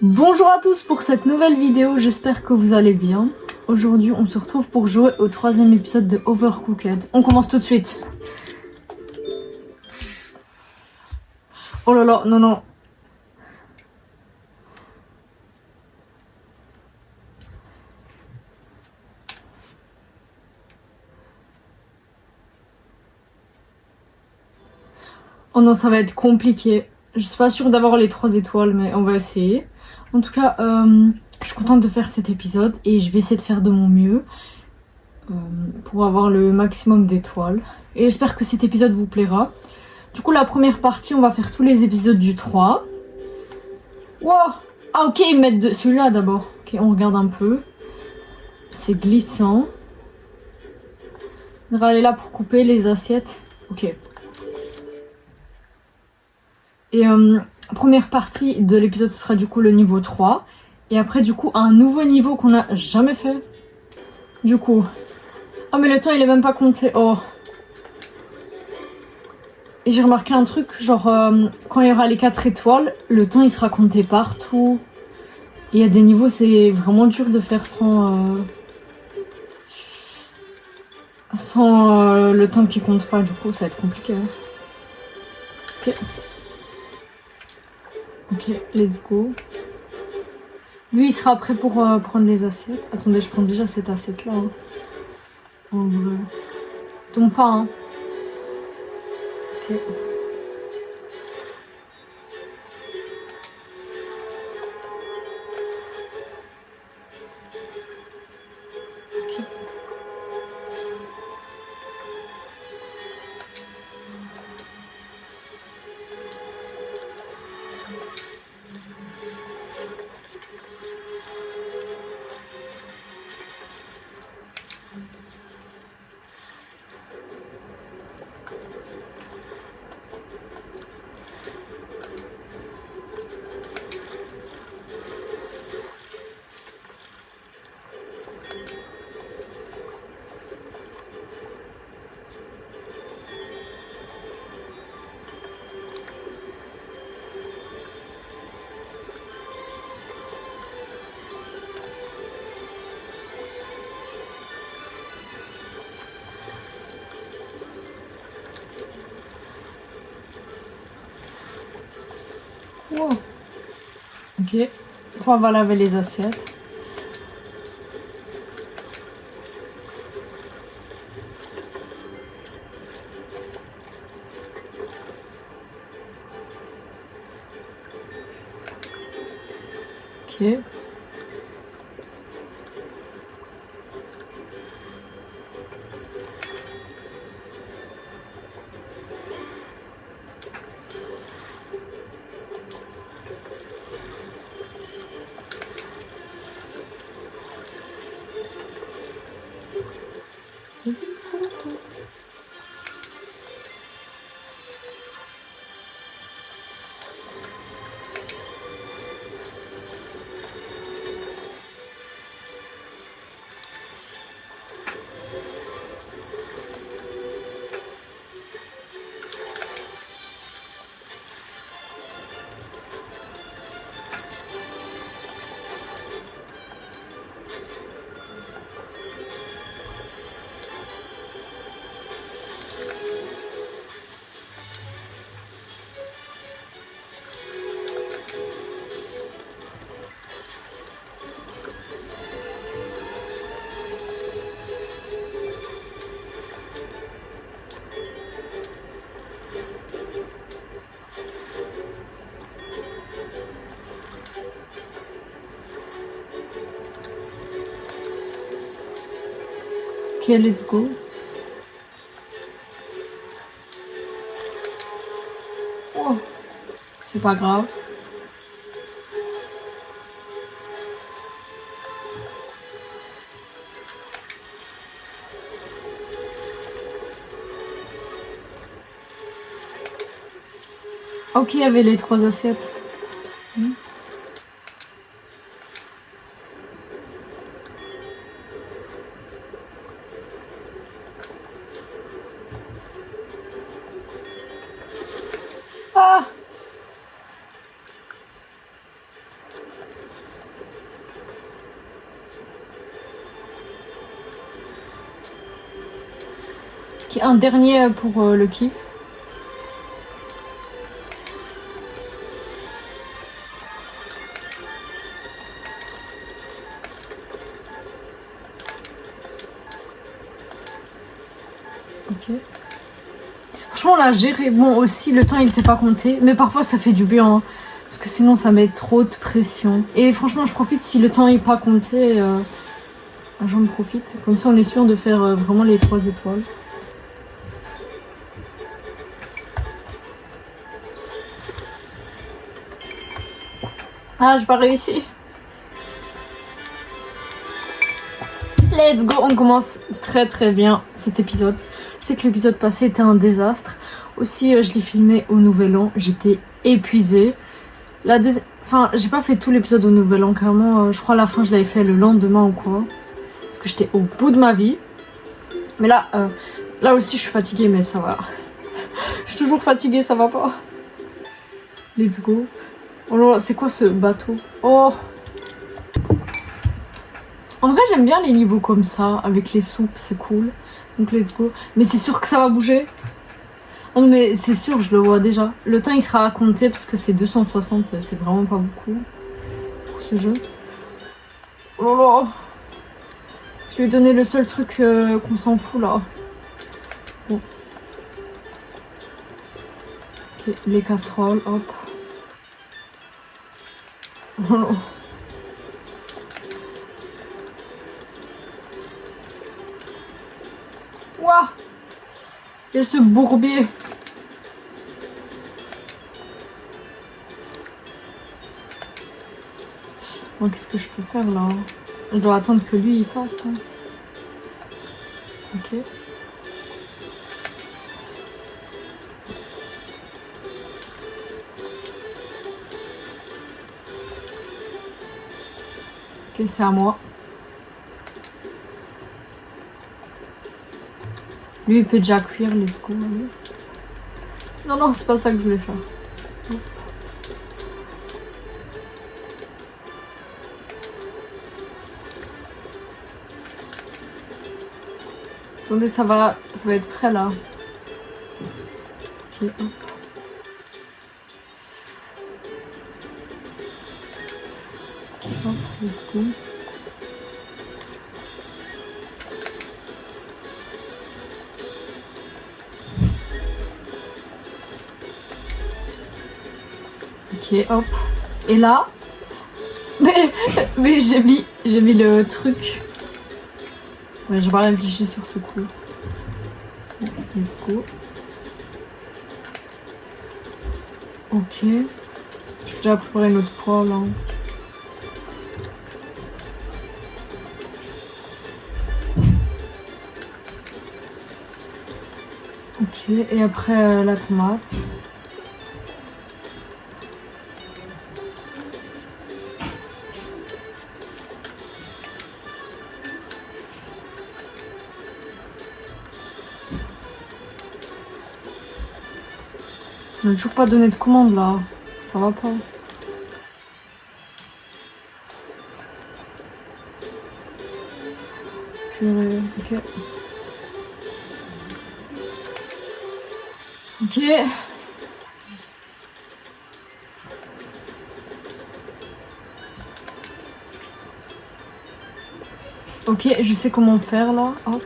Bonjour à tous pour cette nouvelle vidéo, j'espère que vous allez bien. Aujourd'hui on se retrouve pour jouer au troisième épisode de Overcooked. On commence tout de suite. Oh là là, non non. Oh non, ça va être compliqué. Je suis pas sûre d'avoir les 3 étoiles, mais on va essayer. En tout cas, je suis contente de faire cet épisode et je vais essayer de faire de mon mieux pour avoir le maximum d'étoiles. Et j'espère que cet épisode vous plaira. Du coup, la première partie, on va faire tous les épisodes du 3. Wow! Ah ok, ils mettent celui-là d'abord. Ok, on regarde un peu. C'est glissant. On va aller là pour couper les assiettes. Ok. Et première partie de l'épisode sera du coup le niveau 3. Et après du coup un nouveau niveau qu'on n'a jamais fait. Du coup. Oh mais le temps il est même pas compté. Oh. Et j'ai remarqué un truc, genre quand il y aura les 4 étoiles, le temps il sera compté partout. Et il y a des niveaux, c'est vraiment dur de faire sans le temps qui compte pas. Du coup ça va être compliqué. Hein. Ok. Ok, let's go. Lui, il sera prêt pour prendre les assiettes. Attendez, je prends déjà cette assiette-là. Hein. En vrai. Tombe pas, hein. Ok. Ok. Wow. Ok. Toi, va laver les assiettes. Ok. Ok, let's go. Oh. C'est pas grave. Ok, il y avait les 3 assiettes. Ah! Ok, un dernier pour le kiff. Ok. Franchement, on l'a géré. Bon, aussi, le temps, il n'était pas compté. Mais parfois, ça fait du bien. Hein, parce que sinon, ça met trop de pression. Et franchement, je profite si le temps n'est pas compté. J'en profite. Comme ça, on est sûr de faire vraiment les 3 étoiles. Ah, j'ai pas réussi. Let's go, on commence très très bien cet épisode. Je sais que l'épisode passé était un désastre. Aussi, je l'ai filmé au Nouvel An, j'étais épuisée. Enfin, j'ai pas fait tout l'épisode au Nouvel An, carrément. Je crois à la fin, je l'avais fait le lendemain ou quoi. Parce que j'étais au bout de ma vie. Mais là aussi, je suis fatiguée, mais ça va. Je suis toujours fatiguée, ça va pas. Let's go. Oh là, c'est quoi ce bateau? Oh! En vrai, j'aime bien les niveaux comme ça, avec les soupes, c'est cool. Donc, let's go. Mais c'est sûr que ça va bouger. Oh non, mais c'est sûr, je le vois déjà. Le temps, il sera à compter parce que c'est 260, c'est vraiment pas beaucoup pour ce jeu. Oh là là! Je lui ai donné le seul truc qu'on s'en fout, là. Bon. Ok, les casseroles, hop. Oh là. Ouah! Il y a ce bourbier. Bon, qu'est-ce que je peux faire là? Je dois attendre que lui il fasse. Hein. Ok. Ok, c'est à moi. Lui il peut déjà cuire, let's go. Non, non, c'est pas ça que je voulais faire. Attendez, ça va être prêt là. Ok, hop. Ok, hop, let's go. Ok, hop. Et là, mais j'ai mis le truc. Ouais, j'ai pas réfléchi sur ce coup. Let's go. Ok. Je vais déjà préparer notre poêle là. Ok, et après la tomate. On n'a toujours pas donné de commande là. Ça va pas. Purée, ok. Ok. Ok, je sais comment faire là. Hop.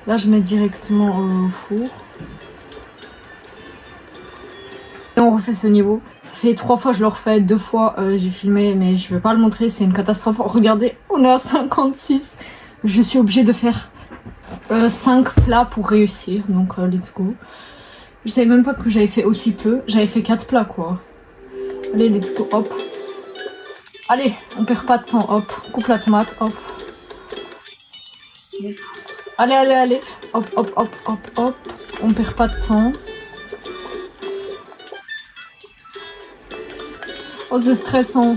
Là, je mets directement au four. Et on refait ce niveau. Ça fait 3 fois, je le refais. 2 fois, j'ai filmé, mais je vais pas le montrer. C'est une catastrophe. Regardez, on est à 56. Je suis obligée de faire 5 plats pour réussir. Donc, let's go. Je savais même pas que j'avais fait aussi peu. J'avais fait 4 plats, quoi. Allez, let's go. Hop. Allez, on perd pas de temps. Hop. Coupe la tomate. Hop. Allez, allez, allez. Hop, hop, hop, hop, hop. On perd pas de temps. Oh, c'est stressant.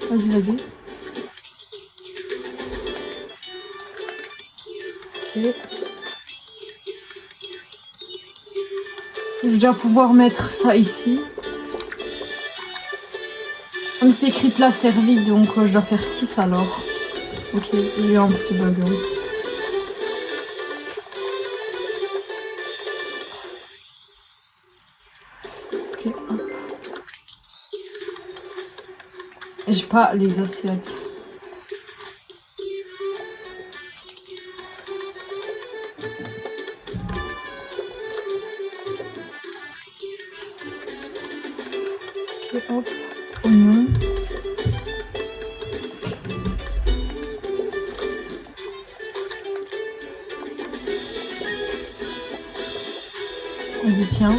Vas-y, vas-y. Ok. Je vais déjà pouvoir mettre ça ici. Comme c'est écrit plat servi, donc je dois faire 6 alors. Ok, j'ai eu un petit bug. Oui. Ok, hop. J'ai pas les assiettes. Ok, hop. Oignon. Vas-y, tiens.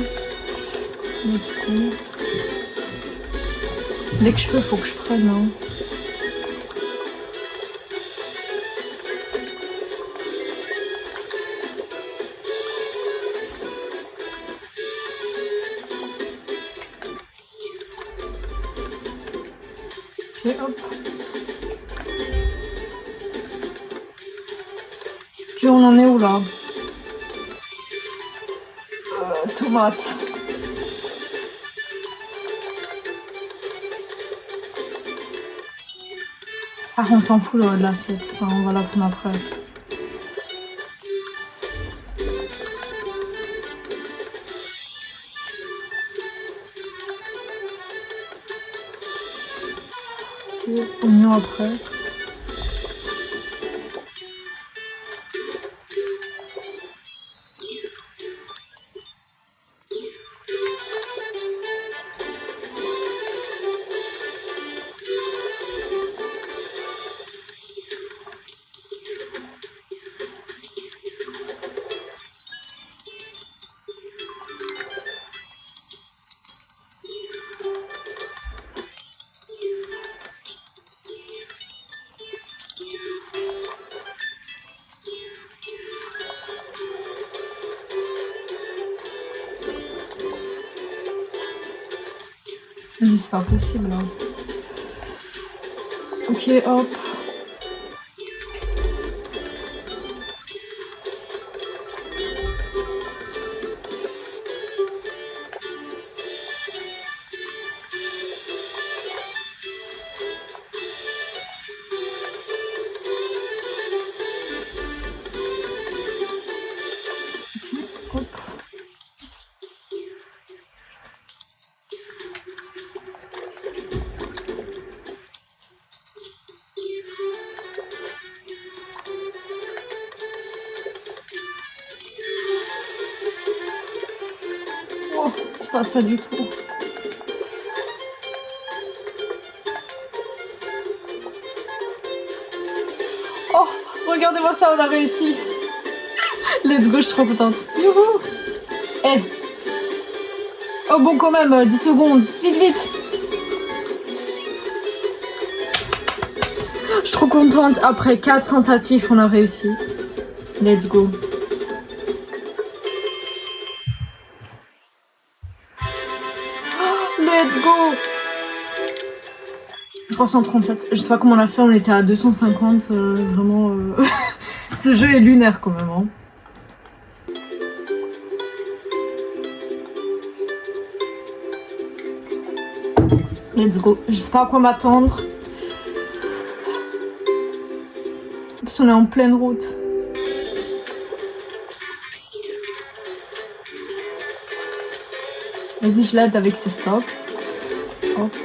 Let's go. Dès que je peux, faut que je prenne. Hein. Ok, hop. Ok, on en est où là? Tomates. Ça, on s'en fout de l'assiette. Enfin, on va la prendre après. Ok, oignon après. Vas-y, c'est pas possible là. Ok, hop. Ok, hop. Oh, c'est pas ça du tout. Oh, regardez-moi ça, on a réussi. Let's go, je suis trop contente. Youhou. Eh. Oh bon, quand même, 10 secondes. Vite, vite. Je suis trop contente. Après 4 tentatives, on a réussi. Let's go. Let's go. 337. Je sais pas comment on a fait, on était à 250. Vraiment, ce jeu est lunaire quand même. Hein. Let's go. Je sais pas à quoi m'attendre. En plus, on est en pleine route. Vas-y, je l'aide avec ses stocks. Hop.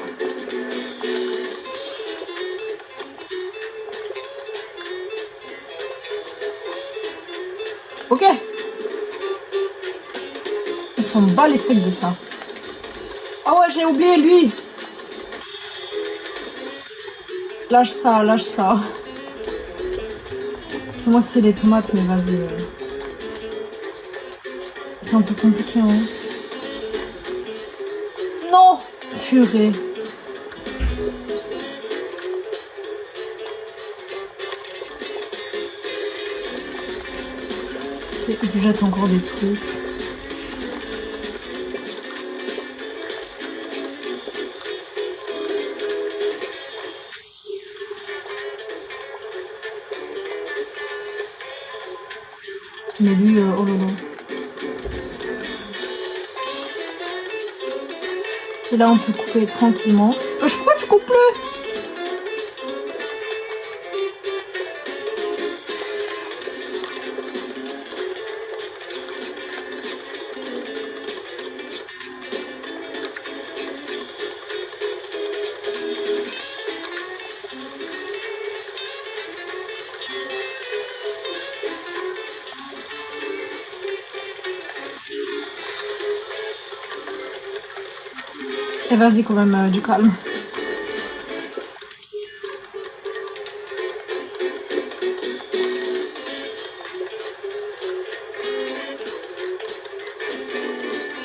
Ok. On s'en bat les steaks de ça. Ah ouais, j'ai oublié lui. Lâche ça, lâche ça. Ok, moi, c'est les tomates, mais vas-y. C'est un peu compliqué, hein. Non. Purée. Ok, je lui jette encore des trucs. Mais lui, oh là là. Et là, on peut couper tranquillement. Pourquoi tu coupes le? Et vas-y quand même, du calme.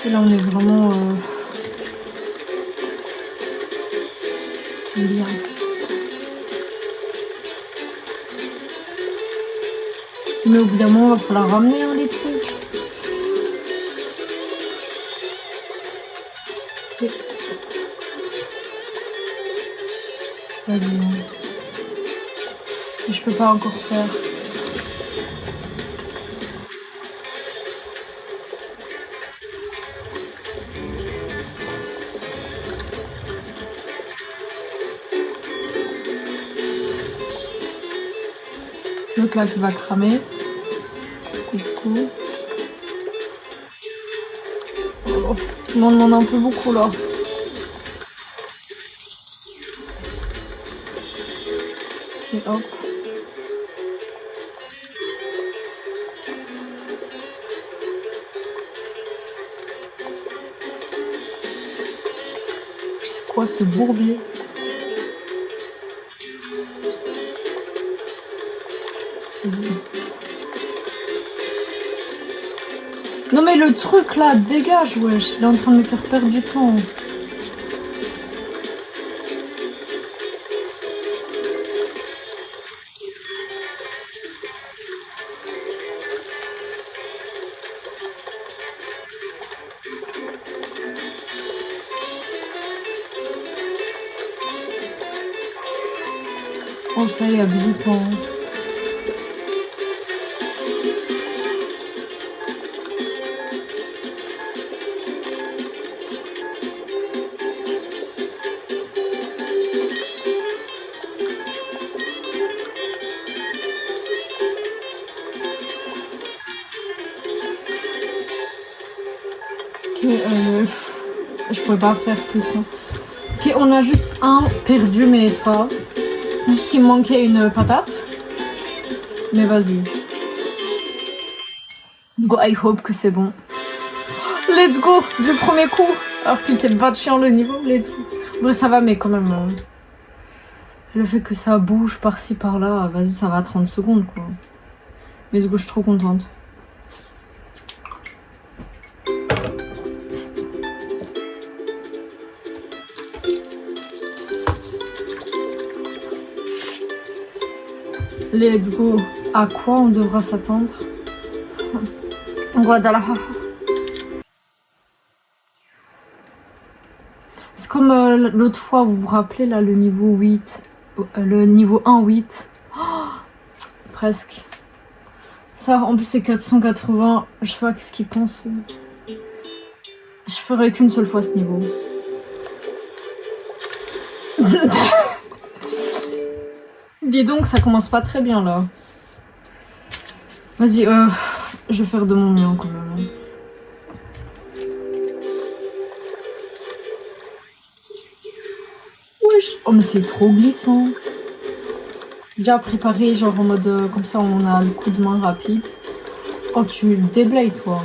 Et là on est vraiment bien. Mais au bout d'un moment, il va falloir ramener hein, les trucs. Ok. Vas-y. Et je peux pas encore faire. L'autre là qui va cramer. Let's go. Oh, tout le monde demande un peu beaucoup là. Ok, hop. C'est quoi ce bourbier? Vas-y. Non mais le truc là, dégage, wesh. Il est en train de me faire perdre du temps. Oh ça y est, abusé pas. Hein. Ok, je pourrais pas faire plus. Hein. Ok, on a juste un perdu, mais c'est pas grave. Juste qu'il me manquait une patate. Mais vas-y. Let's go, I hope que c'est bon. Let's go, du premier coup. Alors qu'il était pas de chiant le niveau, let's go. Bon, ça va, mais quand même. Le fait que ça bouge par-ci par-là, vas-y, ça va à 30 secondes quoi. Mais let's go, je suis trop contente. Let's go. À quoi on devra s'attendre? Guadalajara. C'est comme l'autre fois, vous vous rappelez là, le niveau 8, le niveau 1-8. Oh, presque. Ça, en plus, c'est 480. Je sais pas qu'est-ce qu'ils pensent. Je ferai qu'une seule fois ce niveau. Dis donc, ça commence pas très bien là. Vas-y, je vais faire de mon mieux quand même. Wesh. Oh mais c'est trop glissant. Déjà préparé, genre en mode comme ça on a le coup de main rapide. Oh tu déblayes toi.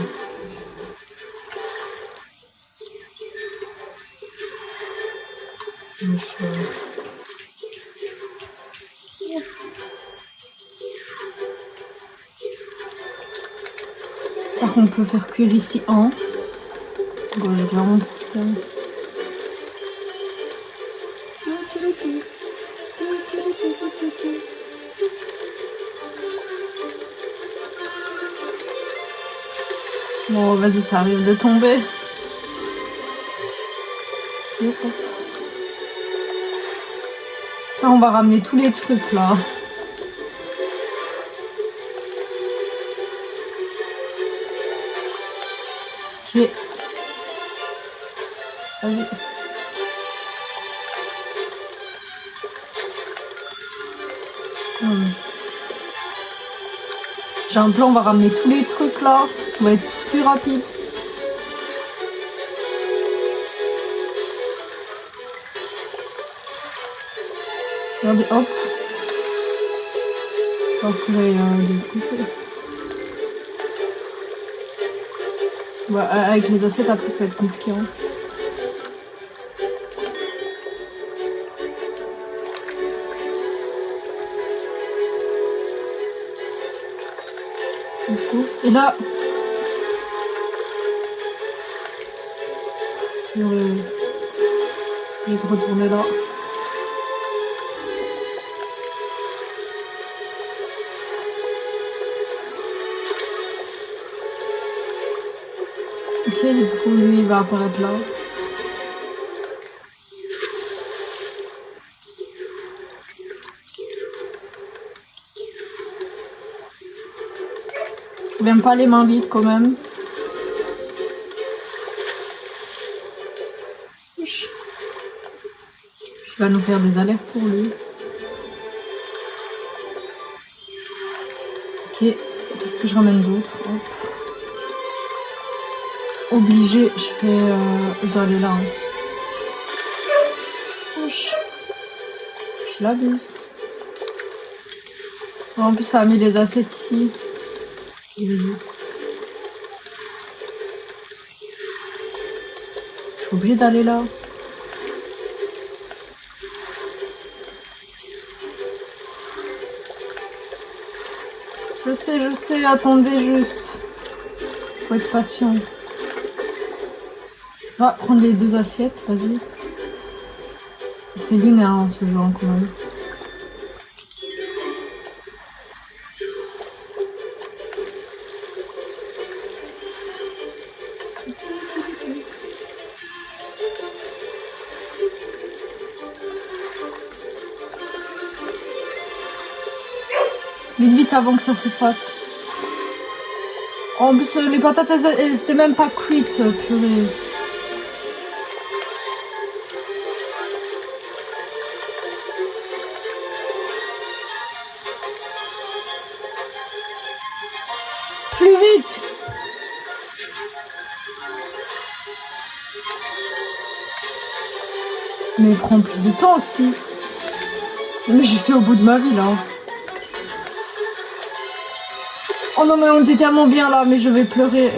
Wesh. Ça qu'on peut faire cuire ici en. Bon, je vais vraiment profiter. Bon, vas-y, ça arrive de tomber. Ok, hop. Ça, on va ramener tous les trucs là. Ok. Vas-y. Hmm. J'ai un plan, on va ramener tous les trucs là. On va être plus rapide. Regardez, hop. Alors que j'aille de l'autre côté. Ouais, avec les assiettes, après, ça va être compliqué. Hein. Let's go. Et là... Je suis obligée de retourner là. Ok, let's go, lui il va apparaître là. Je viens pas les mains vides quand même. Il va nous faire des allers-retours lui. Ok, qu'est-ce que je ramène d'autre? Obligé, je dois aller là. Hein. Je l'abuse. En plus, ça a mis les assiettes ici. Vas-y. Je suis obligée d'aller là. Je sais, attendez juste. Faut être patient. On va prendre les 2 assiettes, vas-y. C'est lunaire hein, ce jeu quand même. Vite avant que ça s'efface. En plus, les patates, elles étaient même pas cuites, purée. Plus vite! Mais il prend plus de temps aussi. Mais je suis au bout de ma vie là. Oh non mais on était tellement bien là, mais je vais pleurer.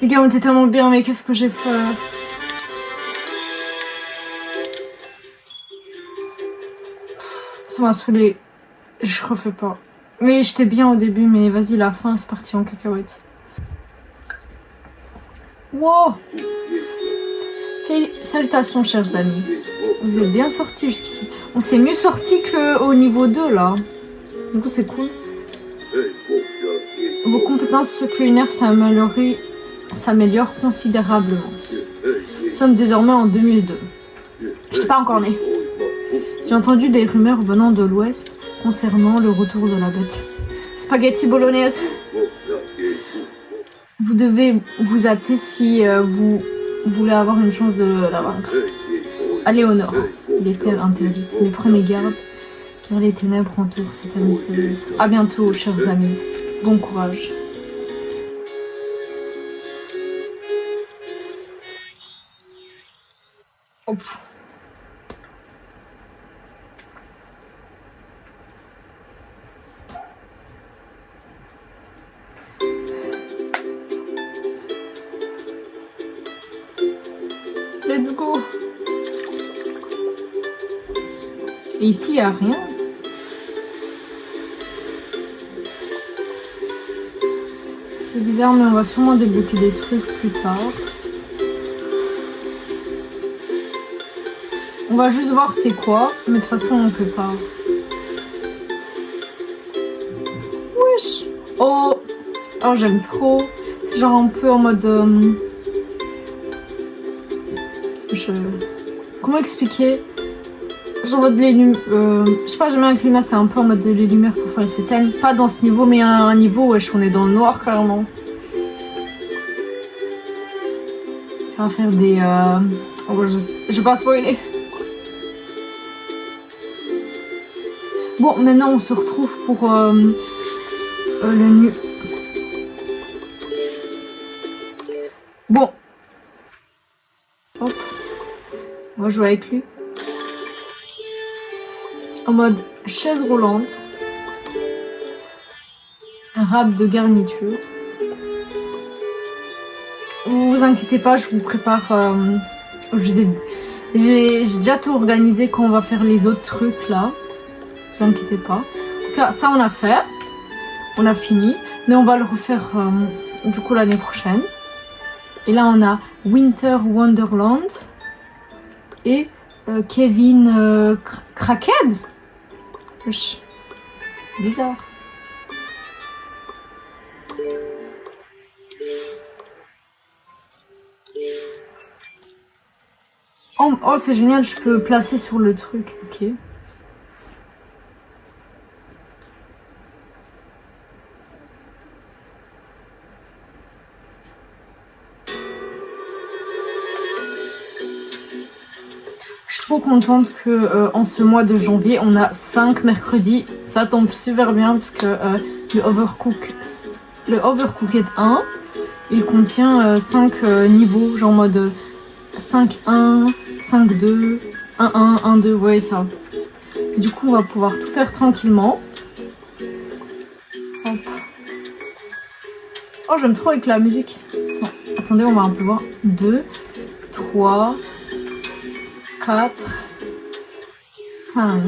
Les gars, on était tellement bien, mais qu'est-ce que j'ai fait? Ça m'a saoulé. Je refais pas. Mais j'étais bien au début, mais vas-y, la fin, c'est parti en cacahuète. Wow! Salutations, chers amis. Vous êtes bien sortis jusqu'ici. On s'est mieux sortis qu'au niveau 2, là. Du coup, c'est cool. Vos compétences culinaires s'améliorent considérablement. Nous sommes désormais en 2002. J'étais pas encore née. J'ai entendu des rumeurs venant de l'Ouest concernant le retour de la bête. Spaghetti bolognaise. Vous devez vous hâter si vous voulez avoir une chance de la vaincre. Allez au nord, les terres interdites. Mais prenez garde, car les ténèbres entourent ces terres mystérieuses. À bientôt, chers amis. Bon courage. Hop. Let's go. Et ici, il n'y a rien. C'est bizarre, mais on va sûrement débloquer des trucs plus tard. On va juste voir c'est quoi, mais de toute façon, on fait pas. Wesh. Oh. Oh, j'aime trop. C'est genre un peu en mode... Comment expliquer? Genre en mode les lumières... je sais pas, j'aime bien le climat, c'est un peu en mode les lumières parfois elles s'éteignent. Pas dans ce niveau, mais un niveau où on est dans le noir carrément. Ça va faire des... Oh, je vais pas spoiler. Bon, maintenant on se retrouve pour le nu. Bon. Hop. On va jouer avec lui. En mode chaise roulante. Un râpe de garniture. Vous inquiétez pas, je vous prépare. J'ai déjà tout organisé quand on va faire les autres trucs là. Vous inquiétez pas. En tout cas, ça on a fait. On a fini. Mais on va le refaire du coup l'année prochaine. Et là on a Winter Wonderland. Et Kevin Crackhead. Bizarre. Oh, c'est génial, je peux placer sur le truc. Ok. Je suis trop contente que en ce mois de janvier, on a 5 mercredis. Ça tombe super bien parce que le Overcooked 1, il contient 5 niveaux, genre en mode 5-1, 5-2, 1-1, 1-2, vous voyez ça. Et du coup, on va pouvoir tout faire tranquillement. Hop. Oh, j'aime trop avec la musique. Attendez, on va un peu voir. 2, 3, 4, 5.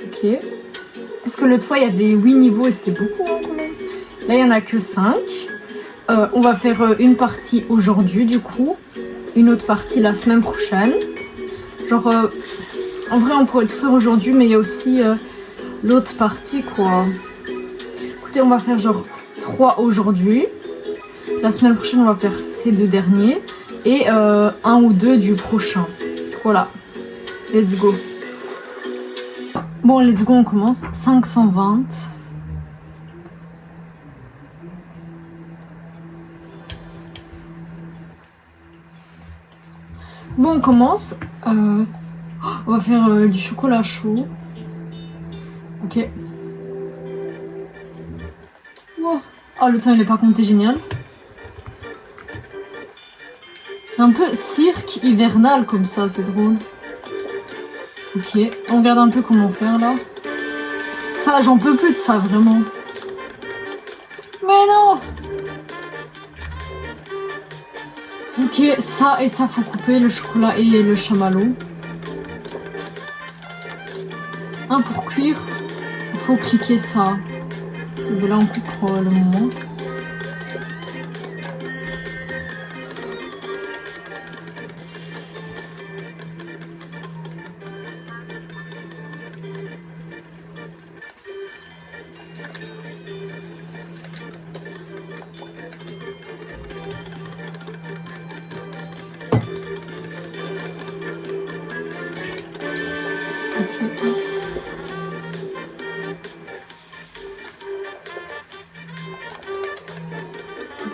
Ok. Parce que l'autre fois, il y avait 8 niveaux et c'était beaucoup hein, quand même. Là, il n'y en a que 5. On va faire une partie aujourd'hui, du coup. Une autre partie la semaine prochaine. Genre, en vrai, on pourrait tout faire aujourd'hui, mais il y a aussi l'autre partie, quoi. Écoutez, on va faire genre 3 aujourd'hui. La semaine prochaine, on va faire ces 2 derniers. Et 1 ou 2 du prochain. Voilà. Let's go. Bon, let's go, on commence. 520. Bon, on commence. On va faire du chocolat chaud. Ok. Wow. Oh, le temps il est pas compté, génial. C'est un peu cirque hivernal comme ça, c'est drôle. Ok, on regarde un peu comment faire là. Ça, j'en peux plus de ça, vraiment. Mais non! Ok, ça et ça, faut couper le chocolat et le chamallow. Pour cuire, il faut cliquer ça. Et là, on coupe pour le moment.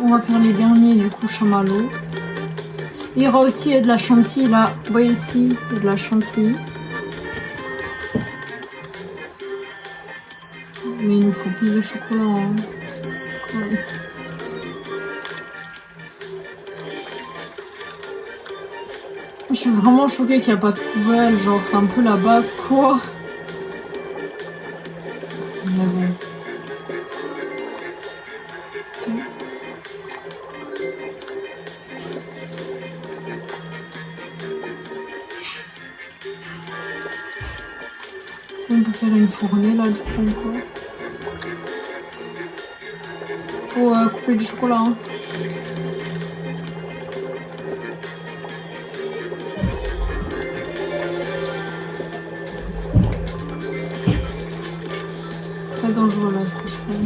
On va faire les derniers du coup chamallow. Il y aura aussi de la chantilly là. Vous voyez ici, il y a de la chantilly. Mais il nous faut plus de chocolat. Hein. Ouais. Je suis vraiment choquée qu'il n'y a pas de poubelle. Genre c'est un peu la base quoi. Mais bon. Okay. On peut faire une fournée là du coup quoi. Faut couper du chocolat. Hein. C'est très dangereux là ce que je fais.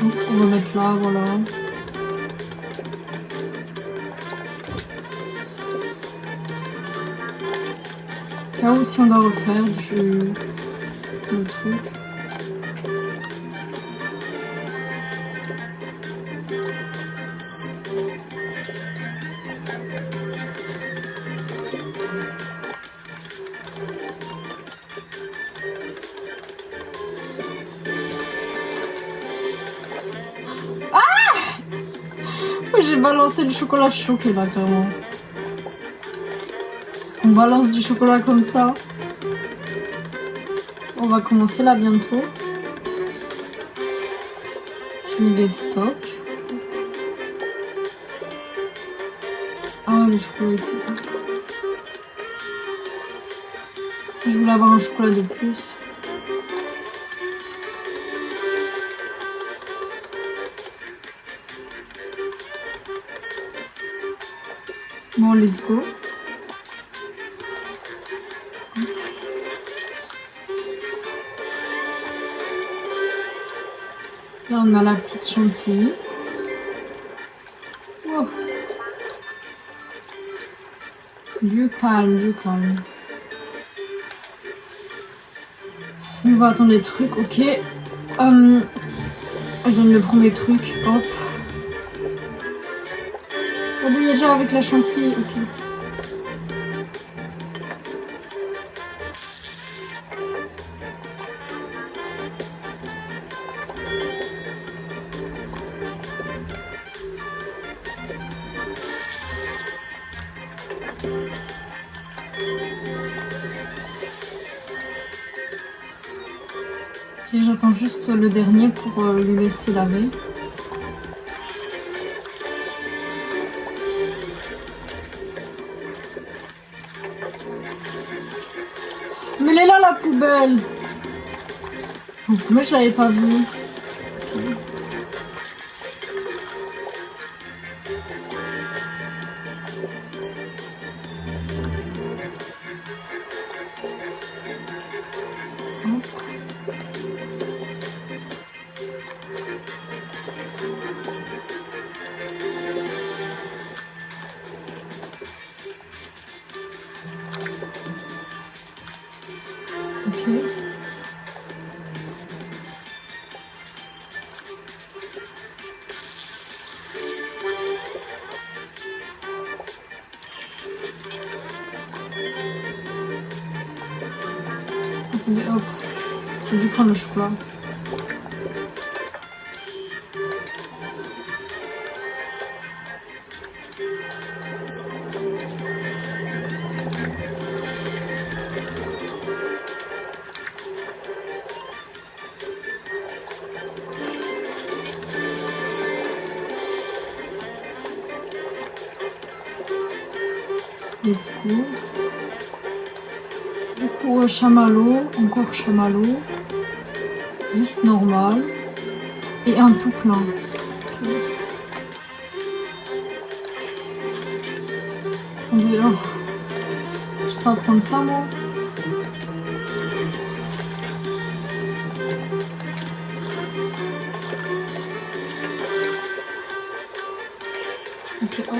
Donc, on va mettre là, voilà. Là aussi on doit refaire le truc. J'ai balancé le chocolat, je suis choquée là, clairement. Est-ce qu'on balance du chocolat comme ça? On va commencer là bientôt. Juge des stocks. Ah ouais, le chocolat ici. Je voulais avoir un chocolat de plus. Bon, let's go. Là, on a la petite chantilly. Oh. Du calme, du calme. On va attendre les trucs, ok. Je donne le premier truc, hop. Regardez, déjà avec la chantilly, ok. Ok, j'attends juste le dernier pour lui laisser laver. Mais elle est là la poubelle. Je vous promets, je l'avais pas vue. Okay. Ok. Attendez, hop. J'ai dû prendre le chocolat. Let's go. Du coup, chamallow, encore chamallow. Juste normal. Et un tout plein. Okay. Attendez, oh. Je sais pas prendre ça, moi. Ok, hop.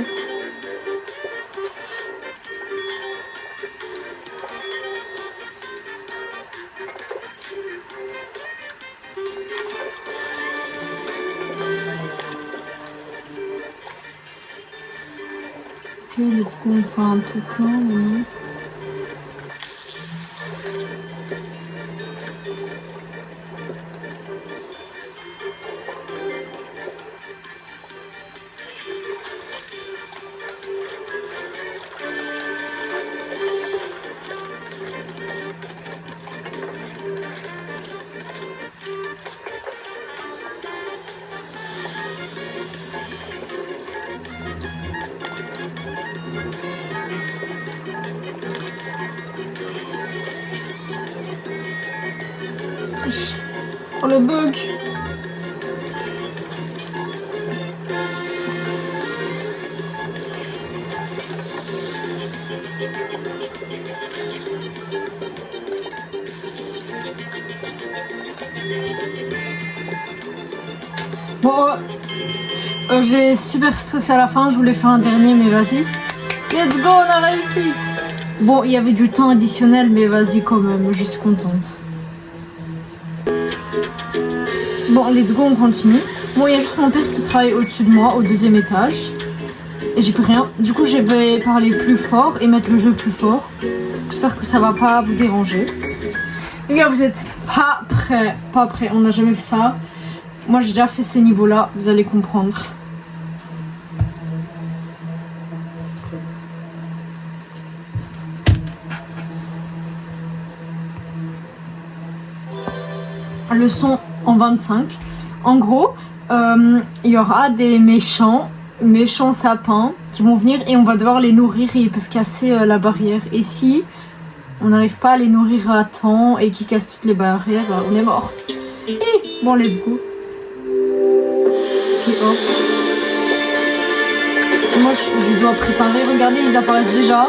Ok, let's go, on fait un tout plein maintenant. Oh le bug. Bon, j'ai super stressé à la fin, je voulais faire un dernier, mais vas-y. Let's go, on a réussi. Bon, il y avait du temps additionnel, mais vas-y quand même, je suis contente. Bon, let's go, on continue. Bon, il y a juste mon père qui travaille au-dessus de moi, au 2e étage. et j'ai plus rien. Du coup, je vais parler plus fort et mettre le jeu plus fort. J'espère que ça va pas vous déranger. Les gars, vous êtes pas prêts. Pas prêts. On n'a jamais fait ça. Moi, j'ai déjà fait ces niveaux-là. Vous allez comprendre. Le son en 25. En gros, il y aura des méchants sapins qui vont venir et on va devoir les nourrir et ils peuvent casser la barrière. Et si on n'arrive pas à les nourrir à temps et qu'ils cassent toutes les barrières, on est mort. Et bon, let's go. Ok, hop. Et moi, je dois préparer. Regardez, ils apparaissent déjà.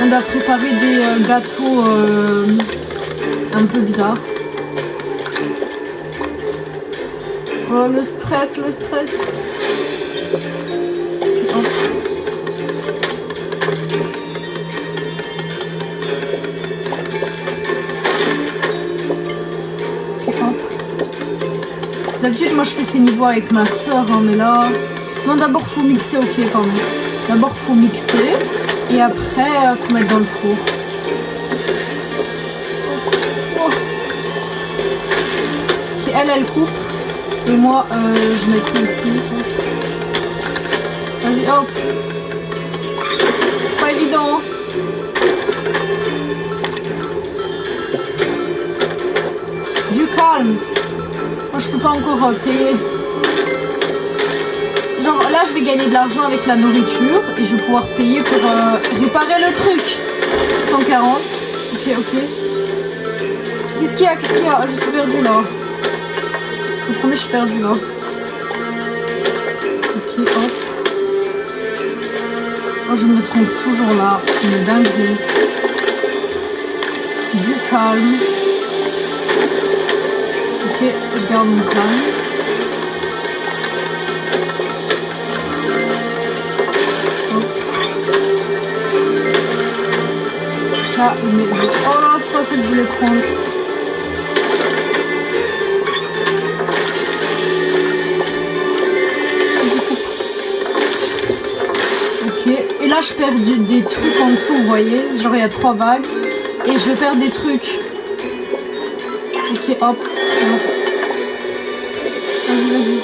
On doit préparer des gâteaux un peu bizarres. Oh, le stress, le stress. Ok, hop. Ok, hop. D'habitude, moi, je fais ces niveaux avec ma soeur, hein, mais là... Non, d'abord, faut mixer, ok, pardon. D'abord, faut mixer, et après, faut mettre dans le four. Oh. Ok, elle coupe. Et moi, je mets tout ici. Vas-y, hop. C'est pas évident. Du calme. Moi, je peux pas encore payer. Genre, là, je vais gagner de l'argent avec la nourriture. Et je vais pouvoir payer pour réparer le truc. 140. Ok, ok. Qu'est-ce qu'il y a? Qu'est-ce qu'il y a? Je suis perdue, là. Je vous promets, je suis perdue là. Ok, hop. Moi, je me trompe toujours là. C'est une dinguerie. Du calme. Ok, je garde mon calme. Hop. Calmez-vous. Oh là, c'est pas ça que je voulais prendre. Et là, je perds des trucs en dessous, vous voyez. Genre, il y a 3 vagues. Et je vais perdre des trucs. Ok, hop. Tiens. Vas-y, vas-y.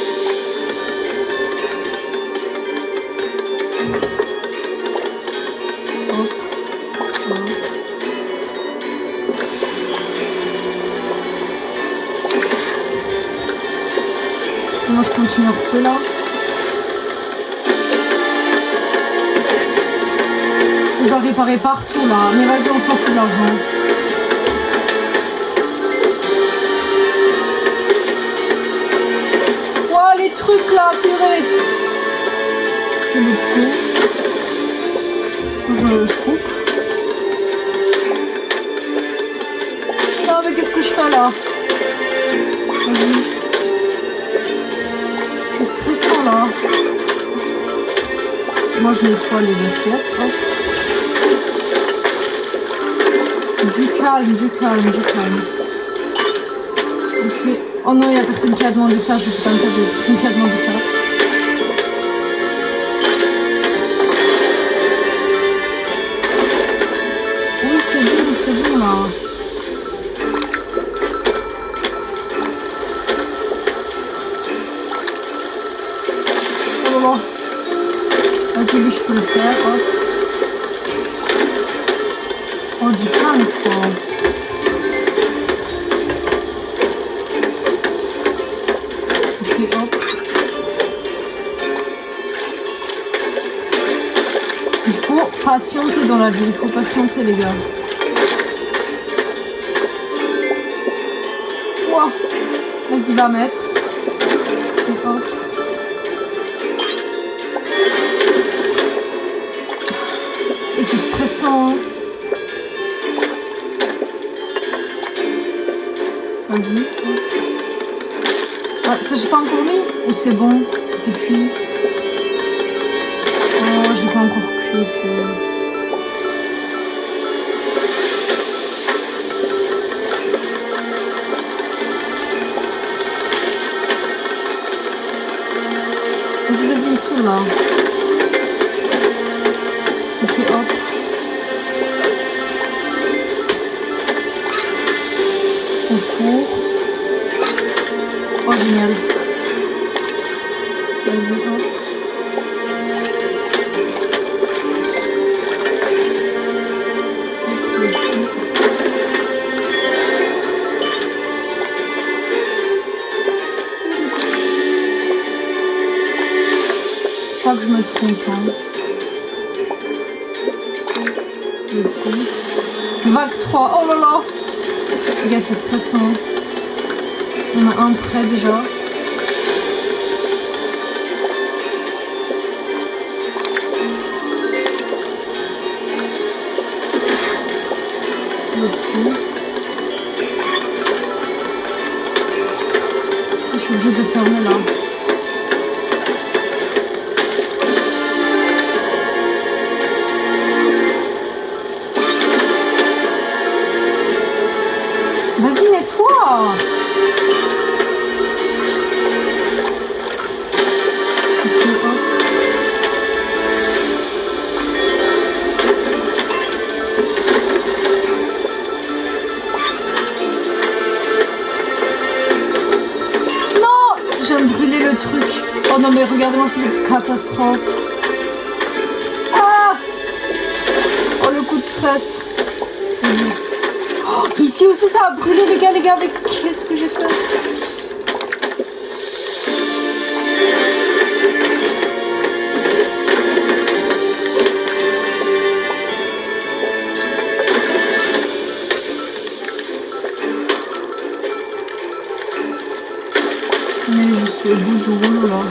Hop. Voilà. Sinon, je continue à couper là. Je dois réparer partout là, mais vas-y, on s'en fout de l'argent. Wow, les trucs là, purée. Ok, let's go. Je coupe. Non, mais qu'est-ce que je fais là? Vas-y. C'est stressant là. Moi, je nettoie les assiettes. Hop. Du calme, du calme, du calme. Ok. Oh non, il n'y a personne qui a demandé ça. Je putain de personne qui a demandé ça. Oui, c'est bon là. Oh là là. Vas-y, lui, je peux le faire. Hop. Oh, du calme, toi. Ok, hop. Il faut patienter dans la vie. Il faut patienter, les gars. Wow. Vas-y, va mettre. Et hop. Et c'est stressant. Hein. Vas-y. Ah, ça j'ai pas encore mis? Ou c'est bon? C'est cuit? Oh, je l'ai pas encore cuit. Vas-y, vas-y. hop. Au four. Oh, génial. Vas-y, hop. Je crois que je me trompe. Hein. Let's go. Vague 3. Oh là là. Les gars, c'est stressant. On a un prêt déjà. Let's go. Je suis obligée de fermer là. Vas-y, nettoie! Ok, hop. Non! J'ai brûlé le truc. Oh non, mais regardez-moi cette catastrophe. Ah! Oh, le coup de stress. Vas-y. Ici aussi ça a brûlé les gars, mais qu'est-ce que j'ai fait? Mais je suis au bout du rouleau là.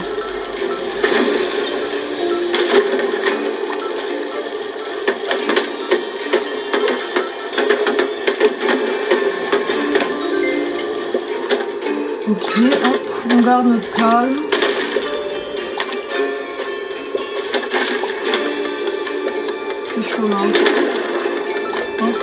Ok, hop, on garde notre calme. C'est chaud là. Hop.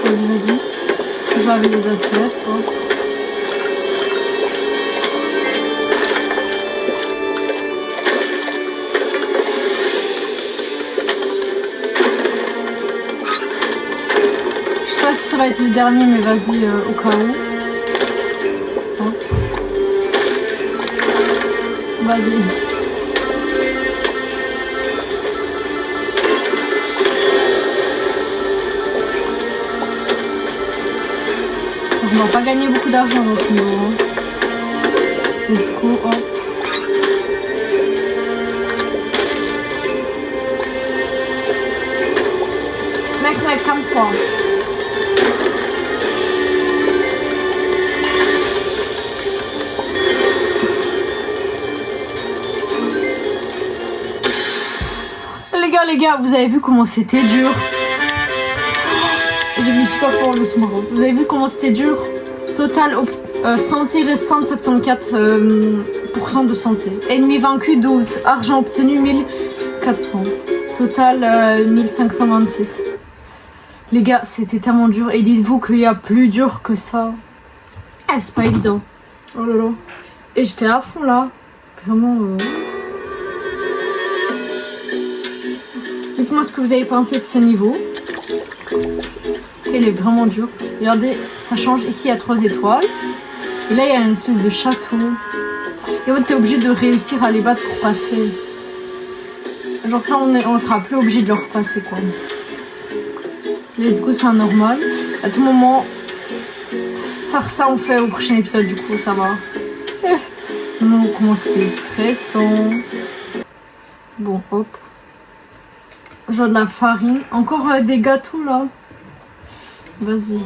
Vas-y. Je vais laver les assiettes. Hop. Je sais pas si ça va être les derniers, mais vas-y, au cas où. Hop. Vas-y. On va pas gagner beaucoup d'argent dans ce niveau. Hein. Let's go, hop. Mec, calme-toi. Les gars, vous avez vu comment c'était dur? J'ai mis super fort de ce marron. Vous avez vu comment c'était dur? Total santé restante 74% de santé. Ennemi vaincu 12. Argent obtenu 1400. Total 1526. Les gars, c'était tellement dur. Et dites-vous qu'il y a plus dur que ça. Ah, c'est pas évident. Oh là là. Et j'étais à fond là. Vraiment. Dites-moi ce que vous avez pensé de ce niveau. Il est vraiment dur. Regardez, ça change. Ici, il y a 3 étoiles. Et là, il y a une espèce de château. Et en fait, t'es obligé de réussir à les battre pour passer. Genre ça, on sera plus obligé de leur passer, quoi. Let's go, c'est un normal. À tout moment, ça on fait au prochain épisode, du coup, ça va. Non, comment c'était stressant. Bon, hop. Je vois de la farine. Encore des gâteaux, là. Vas-y.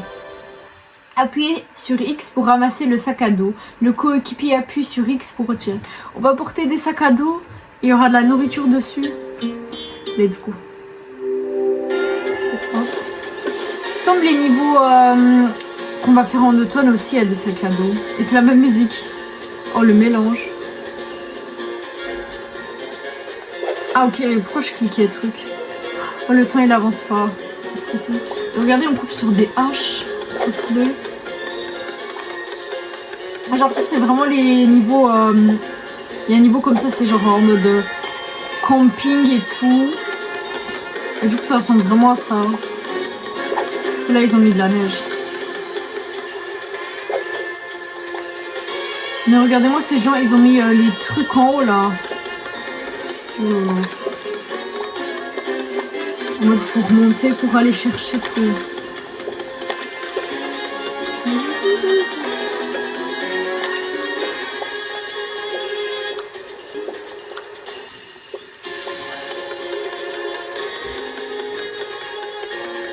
Appuyez sur X pour ramasser le sac à dos. Le coéquipier appuie sur X pour retirer. On va porter des sacs à dos et il y aura de la nourriture dessus. Let's go. C'est comme les niveaux qu'on va faire en automne aussi, il y a des sacs à dos. Et c'est la même musique. Oh, le mélange. Ah ok, pourquoi je cliquais truc? Oh, le temps il avance pas. C'est trop cool. Regardez, on coupe sur des haches. C'est trop stylé. Genre ça c'est vraiment les niveaux... Il y a un niveau comme ça, c'est genre en mode camping et tout. Et du coup ça ressemble vraiment à ça. Sauf que là ils ont mis de la neige. Mais regardez-moi ces gens, ils ont mis les trucs en haut là. Oh là là. En mode faut remonter pour aller chercher tout.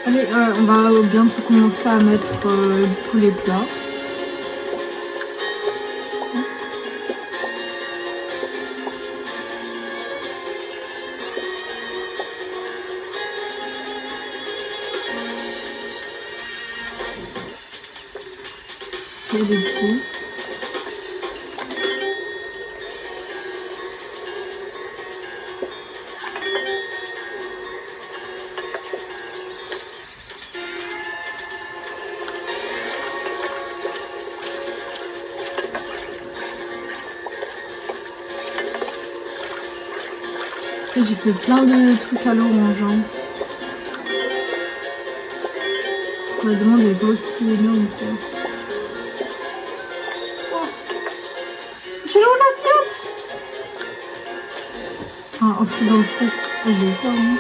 Allez, on va bientôt commencer à mettre du coup les plats. Ok, let's go. Et j'ai fait plein de trucs à l'orange. Hein. La demande elle est pas aussi énorme quoi. Oh. J'ai l'eau l'assiette. Ah, un fou dans le fou. Ah, j'ai eu peur. Hein.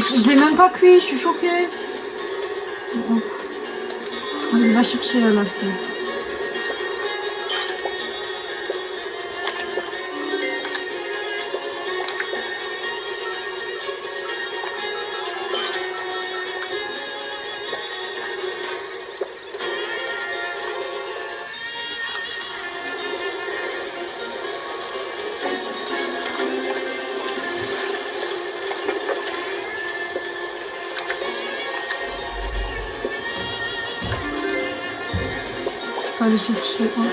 Je l'ai même pas cuit, je suis choquée. Vas-y, va chercher l'assiette. Je vais aller chercher un.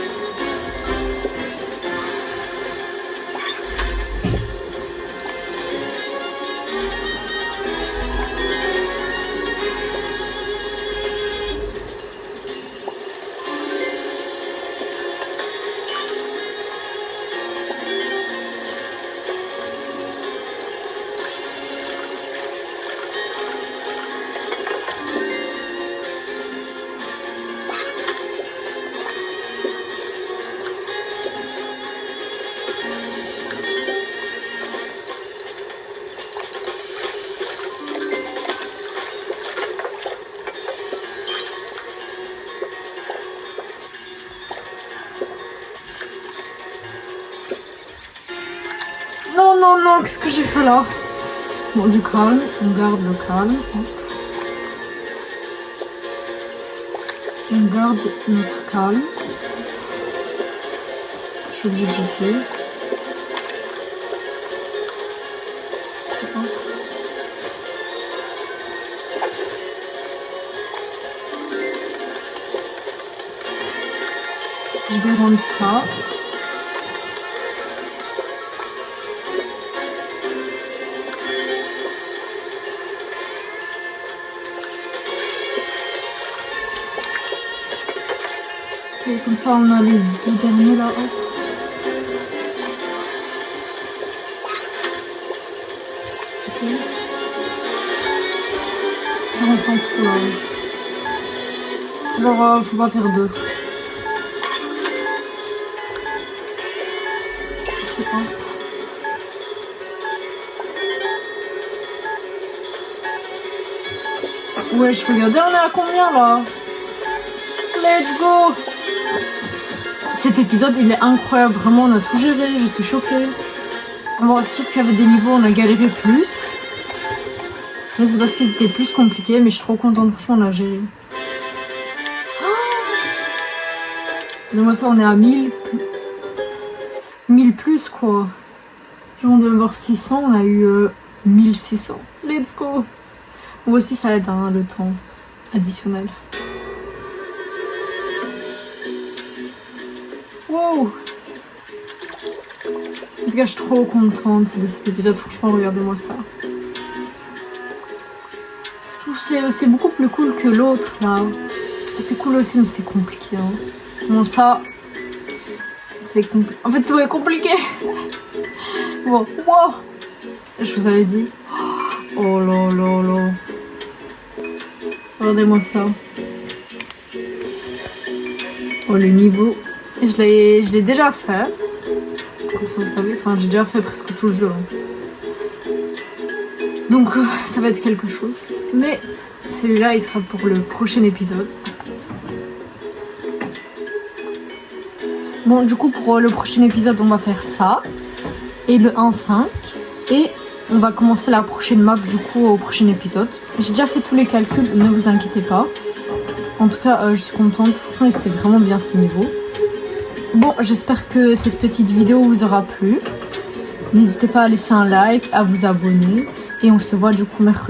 Non, non, non, qu'est-ce que j'ai fait là? Bon, du calme, on garde le calme. On garde notre calme. Je suis obligée de jeter. Je vais rendre ça. Ok, comme ça on a les deux derniers là. Hop. Ok. Ça on s'en fout là. Genre faut pas faire d'autres. Ok, hop. Ouais, je regardais, on est à combien là? Let's go! cet épisode, il est incroyable. Vraiment, on a tout géré. Je suis choquée. Bon, c'est sûr qu'il y avait des niveaux, on a galéré plus. Mais c'est parce qu'ils étaient plus compliqués. Mais je suis trop contente. Franchement, on a géré. Donc ça, on est à 1000 plus, quoi. Genre, on devait avoir 600. On a eu 1600. Let's go. Moi aussi, ça aide, hein, le temps additionnel. Wow. En tout cas, je suis trop contente de cet épisode. Franchement, regardez-moi ça. Je trouve que c'est beaucoup plus cool que l'autre, là. C'était cool aussi, mais c'était compliqué. Hein. Bon, ça... c'est compliqué. En fait, tout est compliqué. Bon, wow. Je vous avais dit. Oh là là là. Regardez-moi ça. Oh, le niveau. Je l'ai déjà fait. Comme ça, vous savez. Enfin, j'ai déjà fait presque tout le jeu. Hein. Donc, ça va être quelque chose. Mais celui-là, il sera pour le prochain épisode. Bon, du coup, pour le prochain épisode, on va faire ça. Et le 1.5. Et on va commencer la prochaine map, du coup, au prochain épisode. J'ai déjà fait tous les calculs, ne vous inquiétez pas. En tout cas, je suis contente. Franchement, c'était vraiment bien ces niveaux. Bon, j'espère que cette petite vidéo vous aura plu. N'hésitez pas à laisser un like, à vous abonner. Et on se voit du coup mercredi.